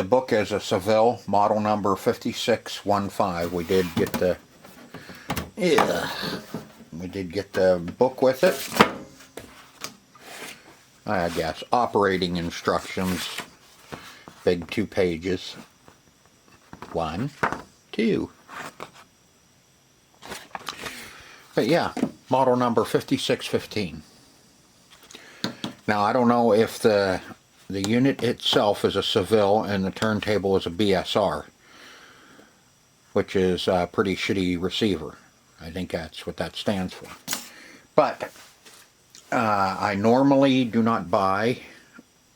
book is a Seville, model number 5615. We did get the book with it. I guess operating instructions, big 2 pages. 1, 2. But yeah, model number 5615. Now I don't know if the unit itself is a Seville and the turntable is a BSR, which is a pretty shitty receiver. I think that's what that stands for. But I normally do not buy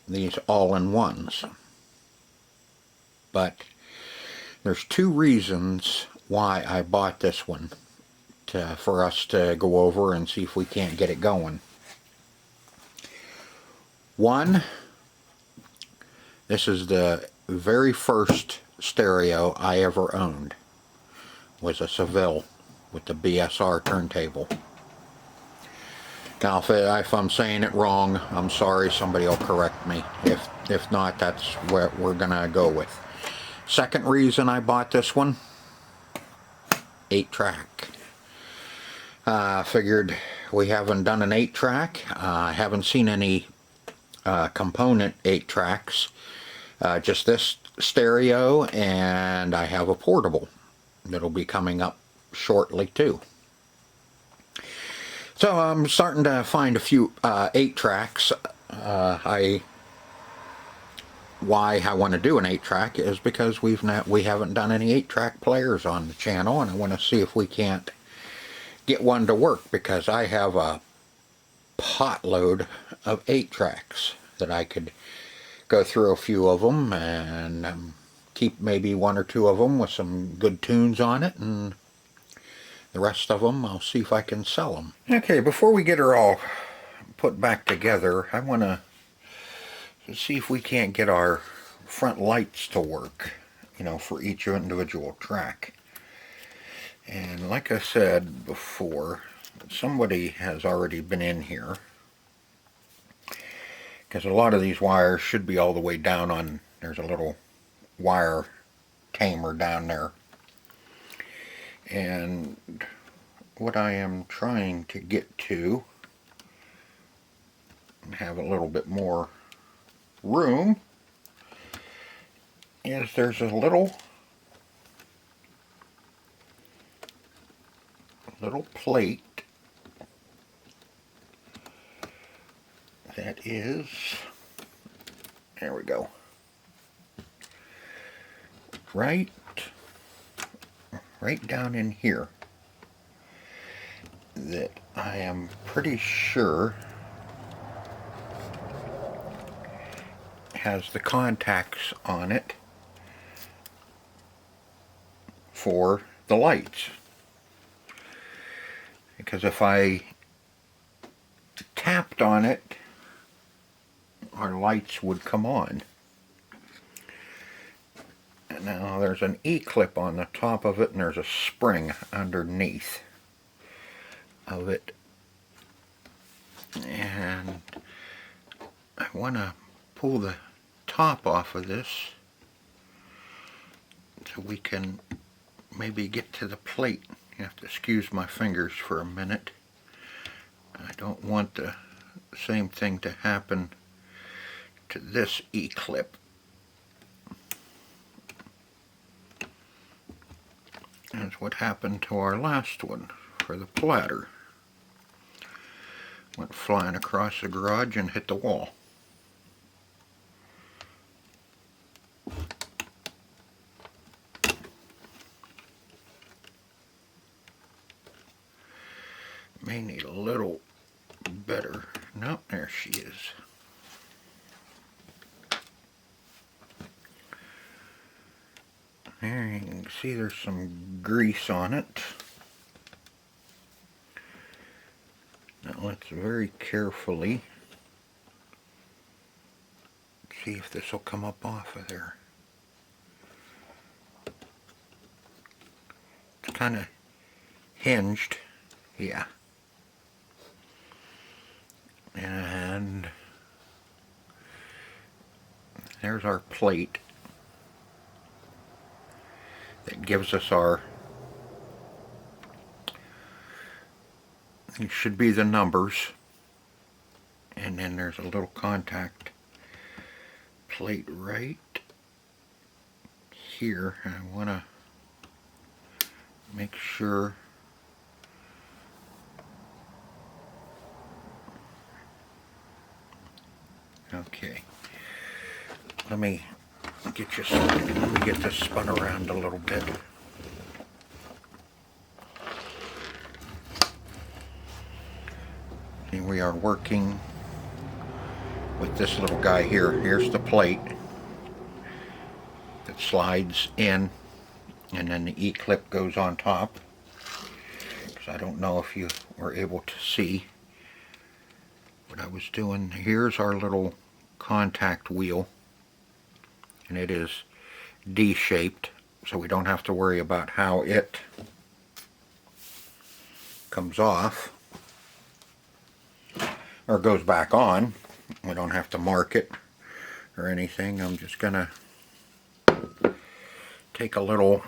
these all-in-ones. But there's 2 reasons why I bought this one for us to go over and see if we can't get it going. One, this is the very first stereo I ever owned, was a Seville with the BSR turntable. Now if I'm saying it wrong, I'm sorry, somebody will correct me. If not, that's what we're gonna go with. Second reason I bought this one, 8-track. Figured we haven't done an 8-track. I haven't seen any component 8-tracks. Just this stereo, and I have a portable that'll be coming up shortly too. So I'm starting to find a few 8-tracks. Why I want to do an 8-track is because we haven't done any 8-track players on the channel, and I want to see if we can't get one to work, because I have a potload of 8-tracks that I could go through a few of them and keep maybe 1 or 2 of them with some good tunes on it, and the rest of them I'll see if I can sell them. Okay, before we get her all put back together, I want to see if we can't get our front lights to work, you know, for each individual track. And like I said before, somebody has already been in here, because a lot of these wires should be all the way down on, there's a little wire tamer down there. And what I am trying to get to, and have a little bit more room, is there's a little plate that is, there we go, right down in here, that I am pretty sure has the contacts on it for the lights. Because if I tapped on it, our lights would come on. And now there's an E-clip on the top of it, and there's a spring underneath of it. And I want to pull the top off of this so we can maybe get to the plate. You have to excuse my fingers for a minute. I don't want the same thing to happen to this E-clip. That's what happened to our last one for the platter. Went flying across the garage and hit the wall. May need a little better. No, there she is. There you can see there's some grease on it. Now let's very carefully see if this will come up off of there. It's kind of hinged, yeah. And there's our plate. it gives us our, it should be the numbers, and then there's a little contact plate right here. I want to make sure okay. Let me get this spun around a little bit. And we are working with this little guy here. Here's the plate that slides in, and then the E-clip goes on top. Because I don't know if you were able to see what I was doing. Here's our little contact wheel, and it is D-shaped, so we don't have to worry about how it comes off or goes back on. We don't have to mark it or anything. I'm just gonna take a little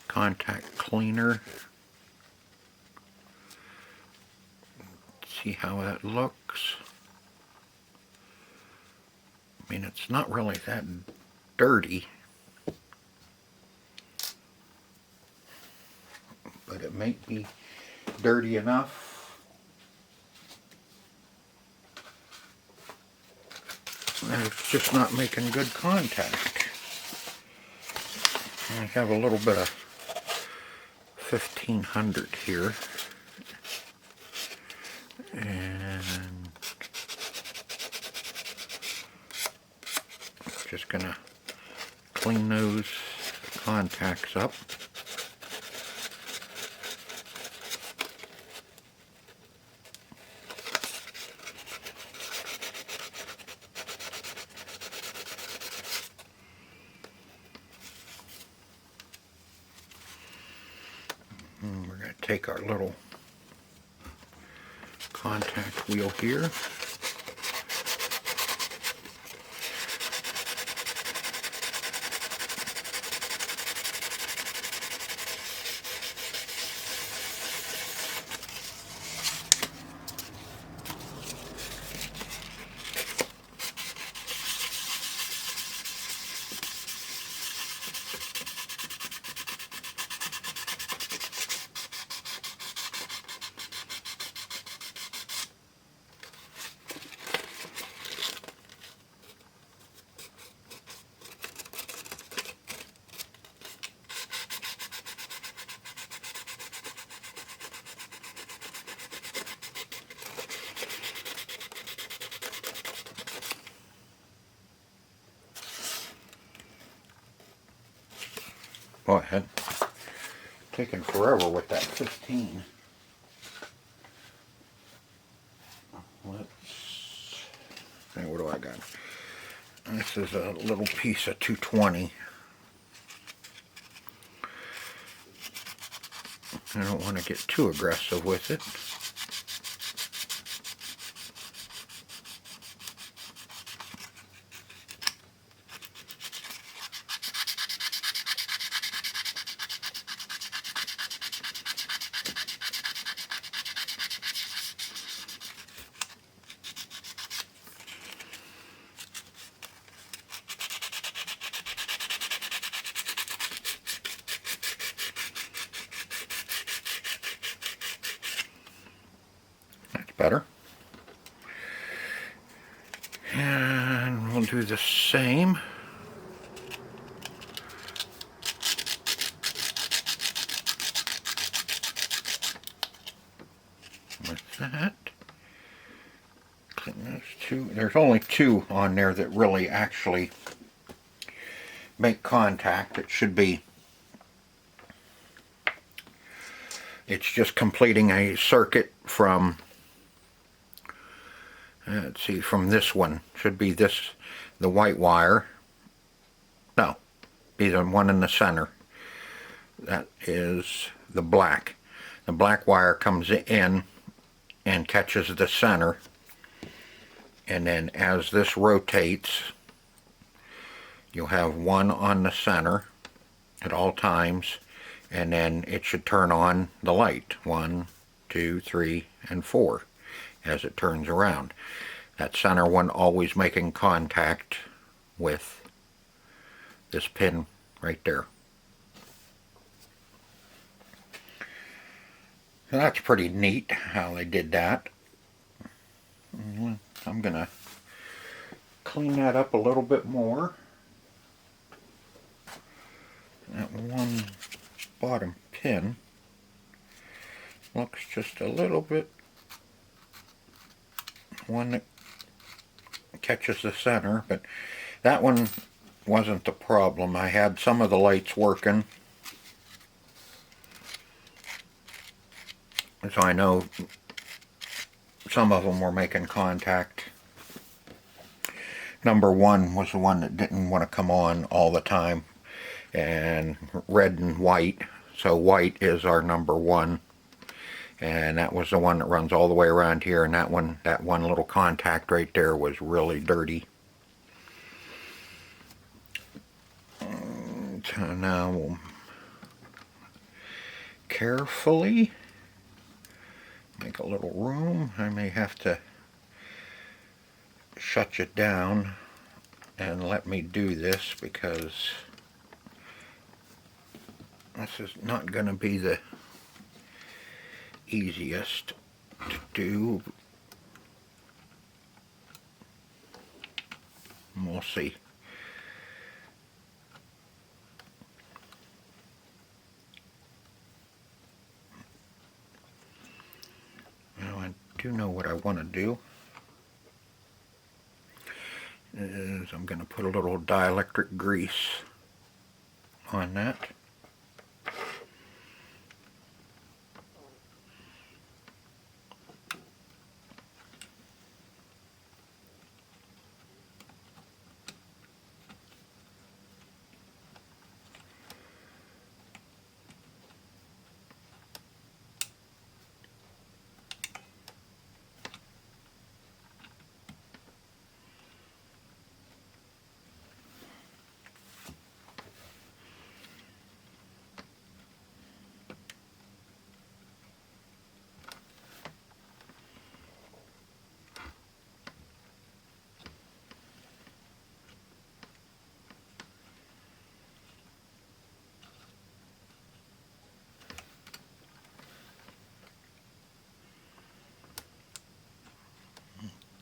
contact cleaner, see how that looks. I mean, it's not really that dirty, but it might be dirty enough. And it's just not making good contact. I have a little bit of 1500 here, and just gonna clean those contacts up. And we're going to take our little contact wheel here. Boy, it had taken forever with that 15. Let's see, what do I got? This is a little piece of 220. I don't want to get too aggressive with it. Better. And we'll do the same. With that. Clean those two. There's only two on there that really actually make contact. It should be, it's just completing a circuit from, let's see, from this one. Should be this, the white wire. No, be the one in the center. That is the black. The black wire comes in and catches the center. And then as this rotates, You'll have one on the center at all times, and then it should turn on the light 1, 2, 3, and 4 as it turns around. That center one always making contact with this pin right there. So that's pretty neat how they did that. I'm gonna clean that up a little bit more. That one bottom pin looks just a little bit, one that catches the center, but that one wasn't the problem. I had some of the lights working, so I know some of them were making contact. Number 1 was the one that didn't want to come on all the time, and red and white, so white is our number 1, and that was the one that runs all the way around here, and that one little contact right there was really dirty. So now we'll carefully make a little room. I may have to shut you down and let me do this, because this is not going to be the easiest to do. We'll see. Now I do know what I want to do. Is I'm going to put a little dielectric grease on that.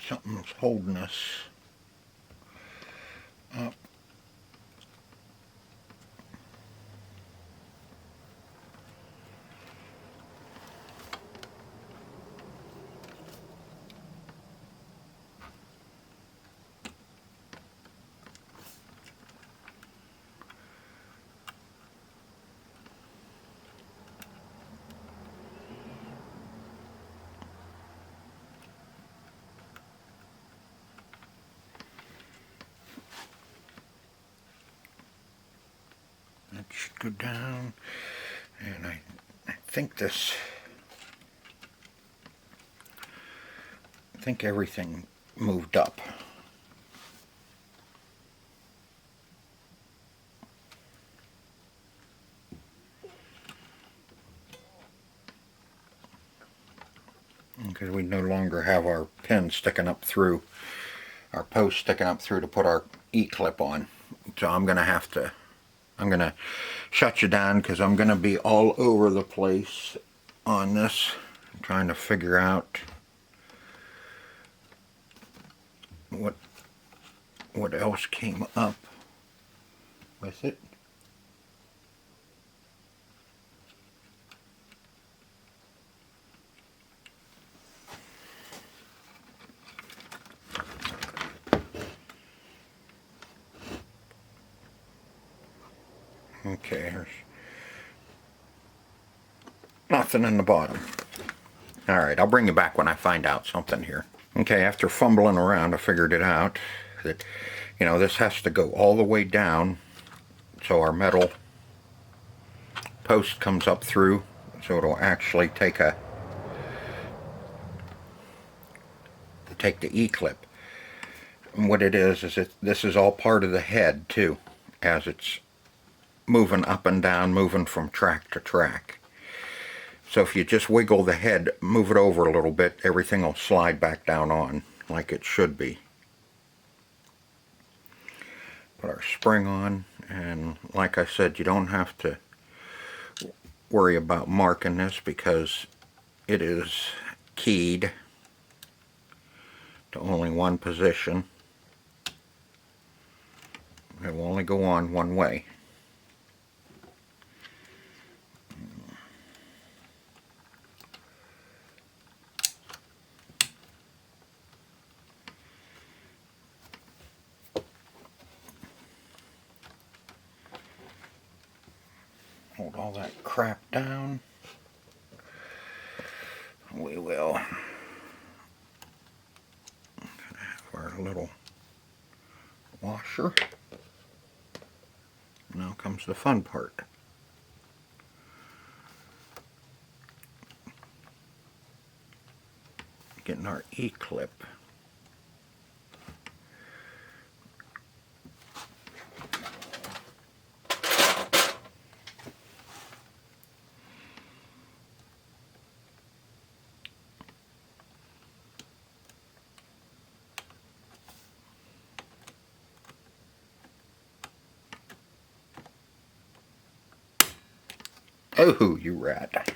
Something's holding us up. That should go down, and I think everything moved up. Because we no longer have our pin sticking up through, our post sticking up through to put our E-clip on. So I'm going to shut you down, because I'm going to be all over the place on this. I'm trying to figure out what else came up with it. Okay, there's nothing in the bottom. Alright, I'll bring you back when I find out something here. Okay, after fumbling around, I figured it out that, this has to go all the way down so our metal post comes up through, so it'll actually take the E-clip. what it is this is all part of the head too, as it's moving up and down, moving from track to track. So if you just wiggle the head, move it over a little bit, everything will slide back down on like it should be. Put our spring on, and like I said, you don't have to worry about marking this because it is keyed to only one position. It will only go on one way. Hold all that crap down. We will have our little washer. Now comes the fun part. Getting our E-clip. Oh, you rat.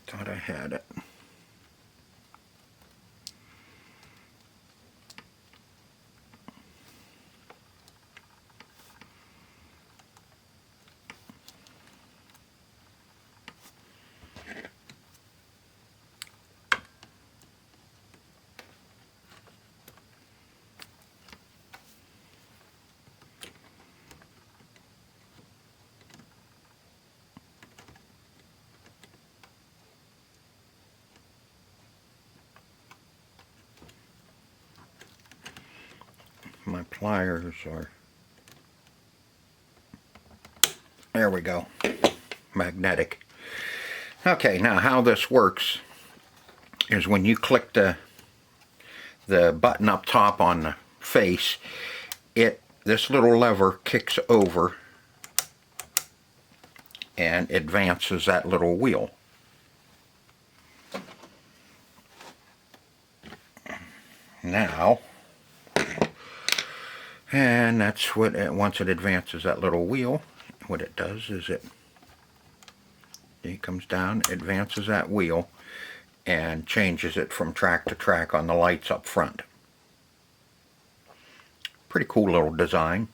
Thought I had it. My pliers are, there we go, magnetic. Okay, now how this works is when you click the button up top on the face, this little lever kicks over and advances that little wheel. Now, and that's what once it advances that little wheel, what it does is it comes down, advances that wheel, and changes it from track to track on the lights up front. Pretty cool little design.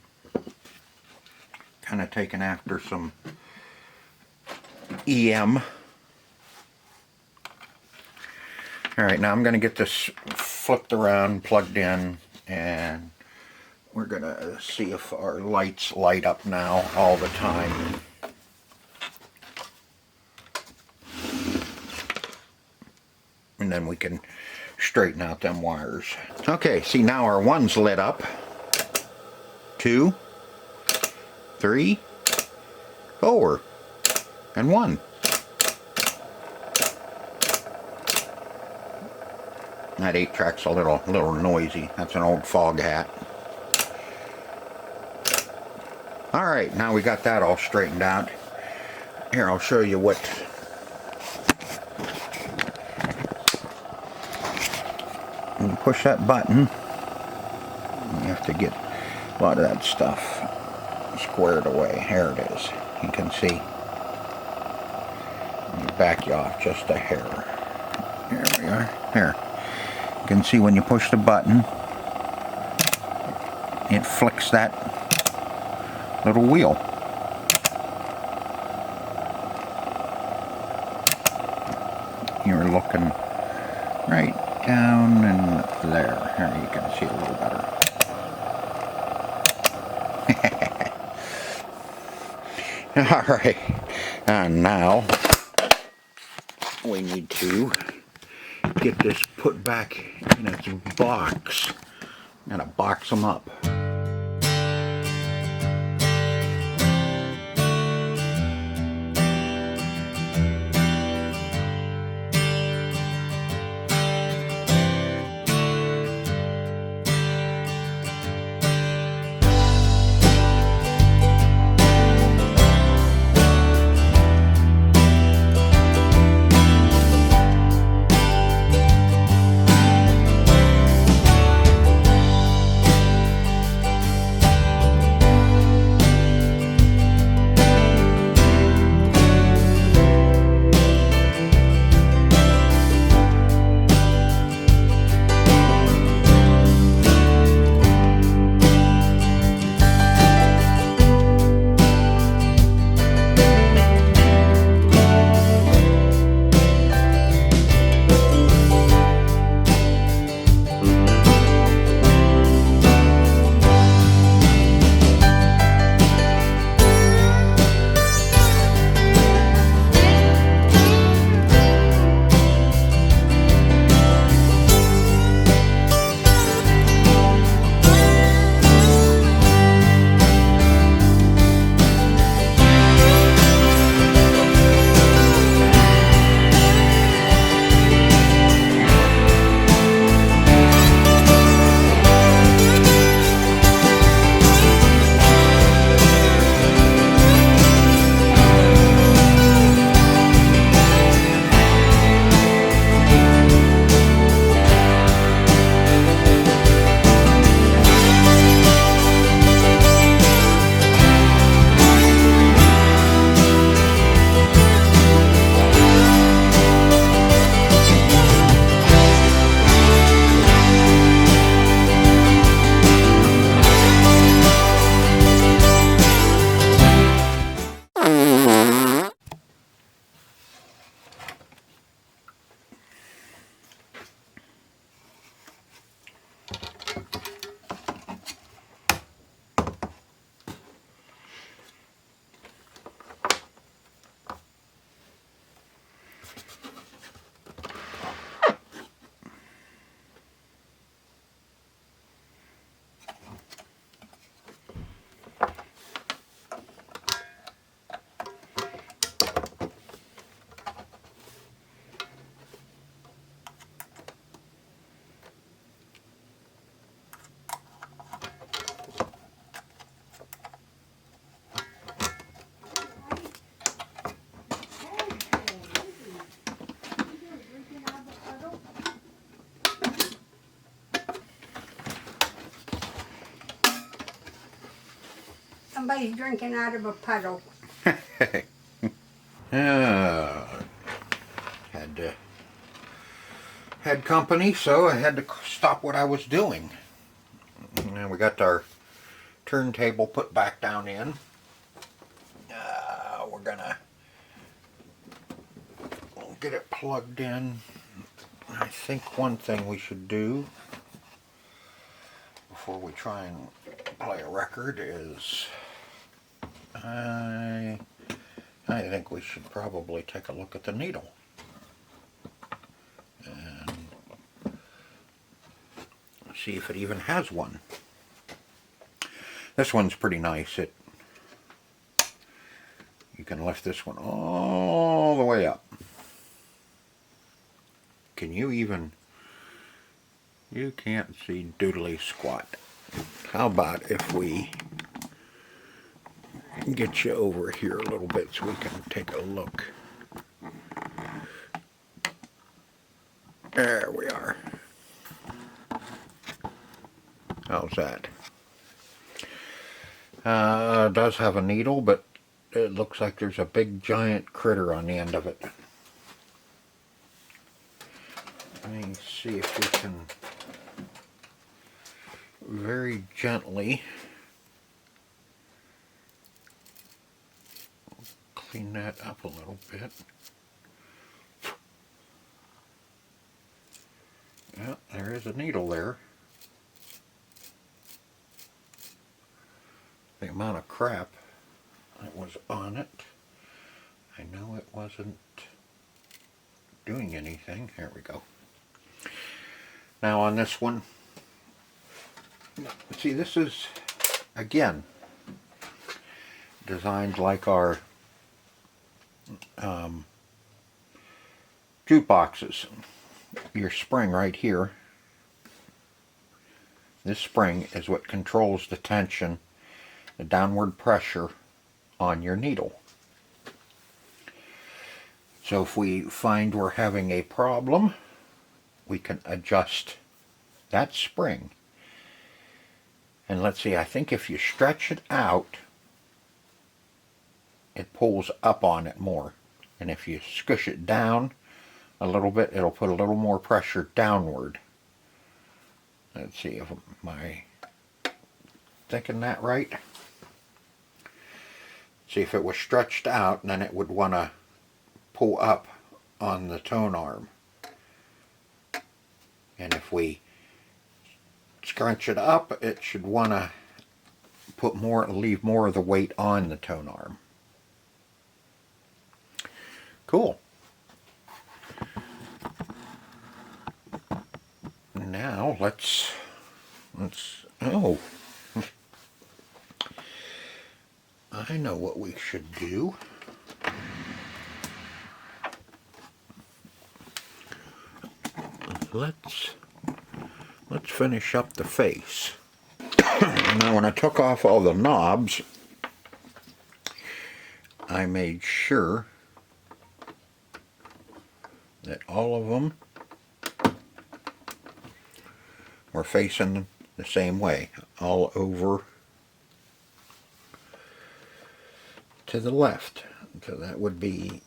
Kind of taken after some EM. Alright, now I'm going to get this flipped around, plugged in, and we're going to see if our lights light up now all the time. And then we can straighten out them wires. Okay, see now our one's lit up. 2, 3, 4, and 1. That 8-track's a little noisy. That's an old fog hat. Alright, now we got that all straightened out. Here, I'll show you what. When you push that button, you have to get a lot of that stuff squared away. Here it is. You can see. Let me back you off just a hair. Here we are. Here. You can see when you push the button, it flicks that little wheel. You're looking right down and there. Here you can see a little better. Alright, and now we need to get this put back in its box. I'm gonna box them up. somebody's drinking out of a puddle. uh, had company, so I had to stop what I was doing. And we got our turntable put back down in. We're gonna get it plugged in. I think one thing we should do before we try and play a record is I think we should probably take a look at the needle and see if it even has one. This one's pretty nice. You can lift this one all the way up. Can you even... You can't see doodly squat. How about if we get you over here a little bit so we can take a look. There we are. How's that? It does have a needle, but it looks like there's a big giant critter on the end of it. Let me see if we can very gently clean that up a little bit. Yeah, there is a needle there. The amount of crap that was on it, I know it wasn't doing anything. Here we go. Now on this one, see, this is, again, designed like our jukeboxes. Your spring right here, this spring is what controls the tension, the downward pressure on your needle. So if we find we're having a problem, we can adjust that spring. And let's see, I think if you stretch it out, it pulls up on it more. And if you squish it down a little bit, it'll put a little more pressure downward. Let's see, if am I thinking that right? See, if it was stretched out, then it would want to pull up on the tone arm. And if we scrunch it up, it should want to put more, leave more of the weight on the tone arm. Cool. Now let's oh, I know what we should do. Let's finish up the face. Now when I took off all the knobs, I made sure that all of them were facing the same way, all over to the left. So that would be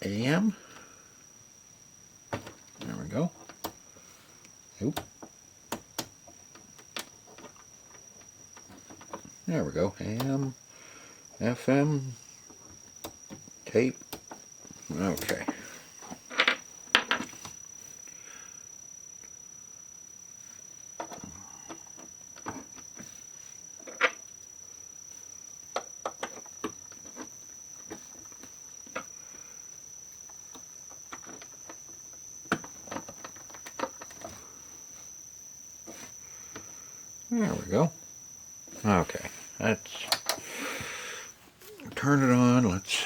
AM. There we go. Oop. There we go. AM, FM, tape. Okay. There we go. Okay, let's turn it on. Let's.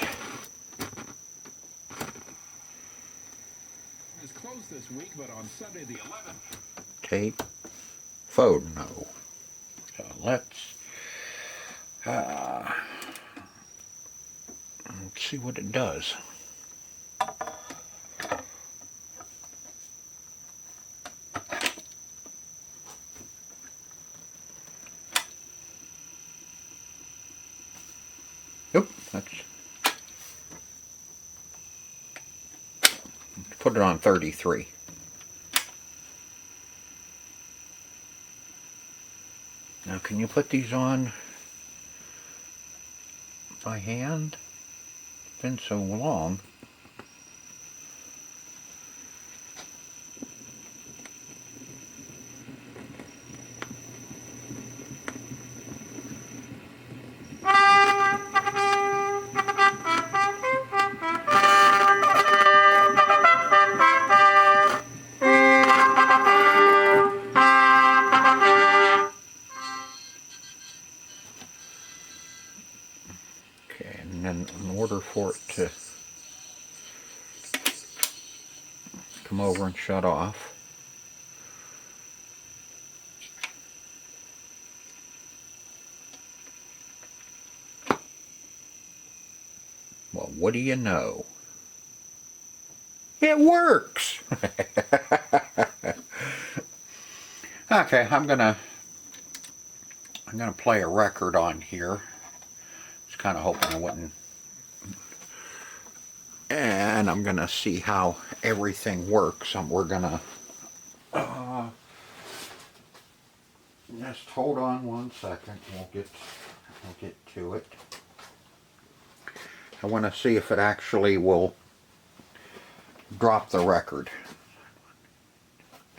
It's closed this week, but on Sunday the 11th. Tape. Photo. So let's see what it does. let's put it on 33. Now, can you put these on by hand? It's been so long. Okay, and then in order for it to come over and shut off, well, what do you know? It works! Okay, I'm gonna play a record on here. I was kind of hoping I wouldn't. And I'm gonna see how everything works. We're gonna just hold on one second. We'll get to it. I want to see if it actually will drop the record.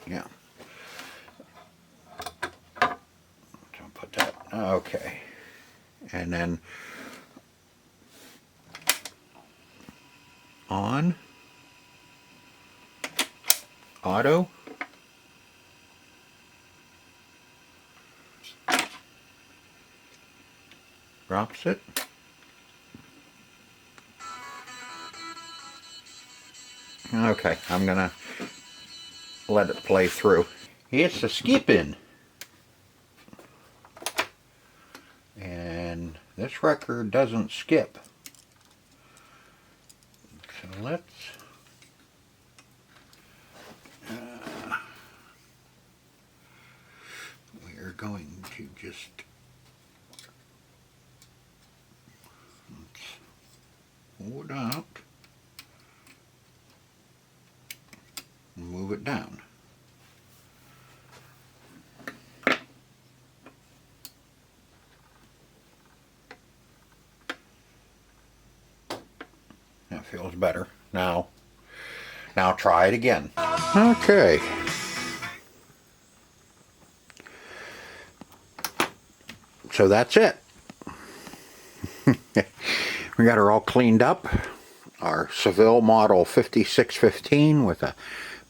Yeah. So put that. Okay. And then on. Auto. Drops it. Okay, I'm gonna let it play through. It's a skipping. And this record doesn't skip. So let's we're going to just pull it out and move it down. That feels better. Now try it again. Okay. So that's it. We got her all cleaned up. Our Seville model 5615 with a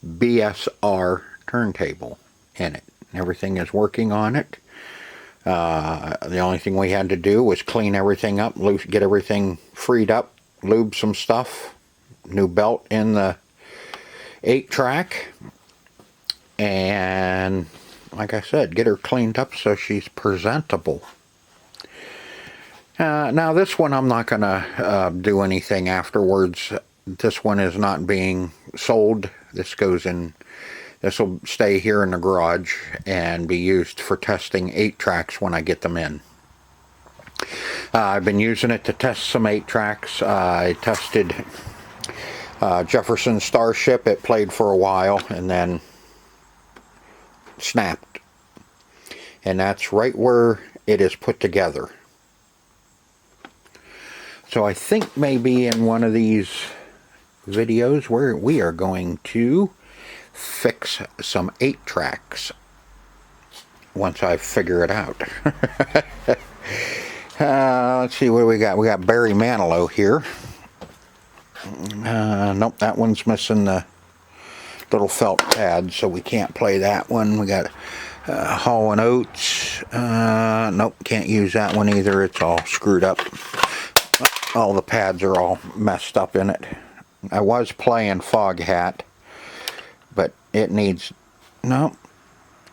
BSR turntable in it. Everything is working on it. The only thing we had to do was clean everything up, get everything freed up, lube some stuff, new belt in the 8-track, and like I said, get her cleaned up so she's presentable. Now this one I'm not going to do anything afterwards. This one is not being sold. This will stay here in the garage and be used for testing 8-tracks when I get them in. I've been using it to test some 8-tracks. I tested Jefferson Starship. It played for a while and then snapped. And that's right where it is put together. So I think maybe in one of these videos where we are going to fix some 8-tracks once I figure it out. Let's see what we got. We got Barry Manilow here. Nope, that one's missing the little felt pad, so we can't play that one. We got Hall & Oates. Nope, can't use that one either. It's all screwed up. All the pads are all messed up in it. I was playing Foghat, but it needs... Nope,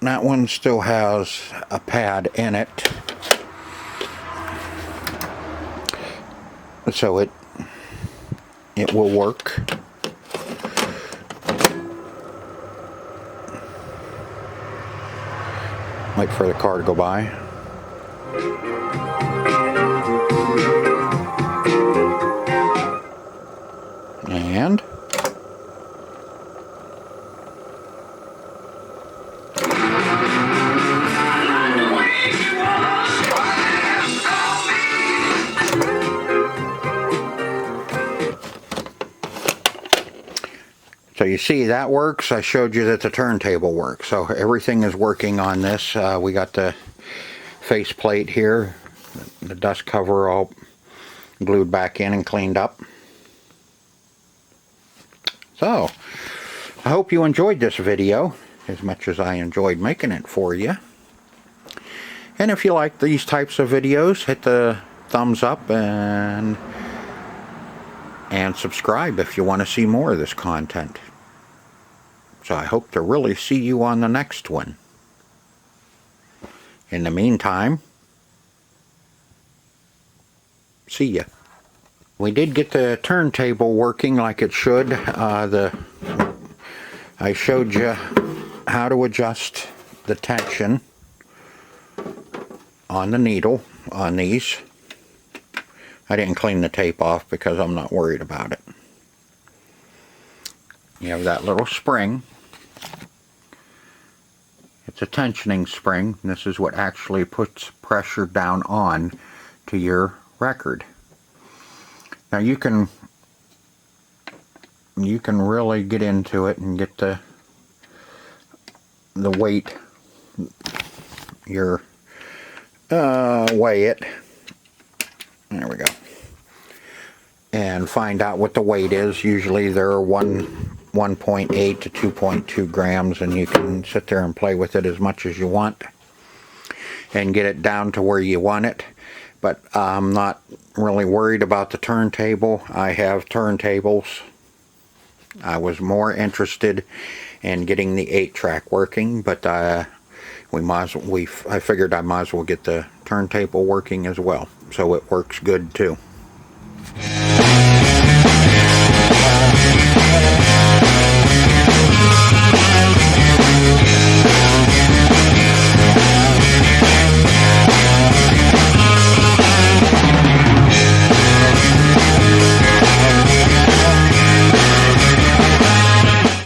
that one still has a pad in it. So it will work. Wait for the car to go by. So you see that works. I showed you that the turntable works. So everything is working on this. We got the faceplate here, the dust cover all glued back in and cleaned up. So I hope you enjoyed this video as much as I enjoyed making it for you. And if you like these types of videos, hit the thumbs up and subscribe if you want to see more of this content. So I hope to really see you on the next one. In the meantime, see ya. We did get the turntable working like it should. I showed you how to adjust the tension on the needle on these. I didn't clean the tape off because I'm not worried about it. You have that little spring. It's a tensioning spring. This is what actually puts pressure down on to your record. Now you can really get into it and get the weight, weigh it. There we go. And find out what the weight is. Usually they're 1.8 to 2.2 grams, and you can sit there and play with it as much as you want and get it down to where you want it. But I'm not really worried about the turntable. I have turntables. I was more interested in getting the 8-track working, but I figured I might as well get the turntable working as well, so it works good too.